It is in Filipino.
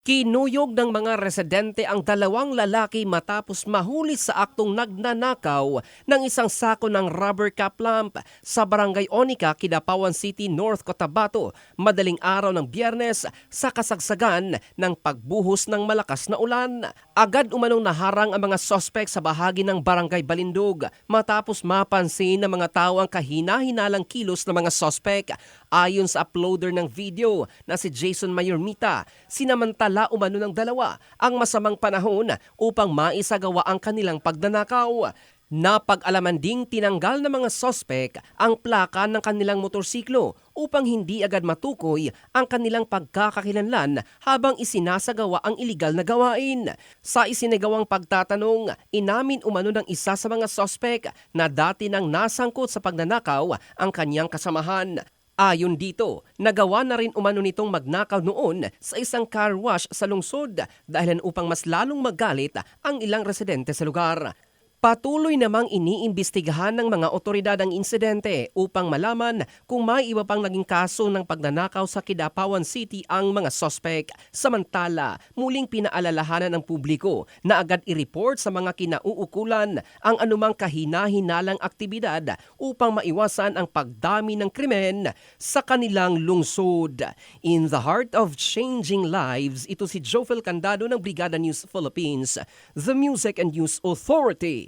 Kinuyog ng mga residente ang dalawang lalaki matapos mahuli sa aktong nagnanakaw ng isang sako ng rubber cap lamp sa Barangay Onica, Kidapawan City, North Cotabato, madaling araw ng Biyernes sa kasagsagan ng pagbuhos ng malakas na ulan. Agad umanong naharang ang mga sospek sa bahagi ng Barangay Balindog matapos mapansin ng mga tao ang kahina-hinalang kilos ng mga sospek. Ayon sa uploader ng video na si Jason Mayormita, sinamantala umano ng dalawa ang masamang panahon upang maisagawa ang kanilang pagnanakaw. Napag-alaman ding tinanggal ng mga sospek ang plaka ng kanilang motorsiklo upang hindi agad matukoy ang kanilang pagkakakilanlan habang isinasagawa ang iligal na gawain. Sa isinagawang pagtatanong, inamin umano ng isa sa mga sospek na dati nang nasangkot sa pagnanakaw ang kanyang kasamahan. Ayon dito, nagawa na rin umano nitong magnakaw noon sa isang car wash sa lungsod dahilan upang mas lalong magalit ang ilang residente sa lugar. Patuloy namang iniimbestigahan ng mga otoridad ang insidente upang malaman kung may iba pang naging kaso ng pagnanakaw sa Kidapawan City ang mga sospek. Samantala, muling pinaalalahanan ng publiko na agad i-report sa mga kinauukulan ang anumang kahina-hinalang aktibidad upang maiwasan ang pagdami ng krimen sa kanilang lungsod. In the heart of changing lives, ito si Jofel Candado ng Brigada News Philippines, the Music and News Authority.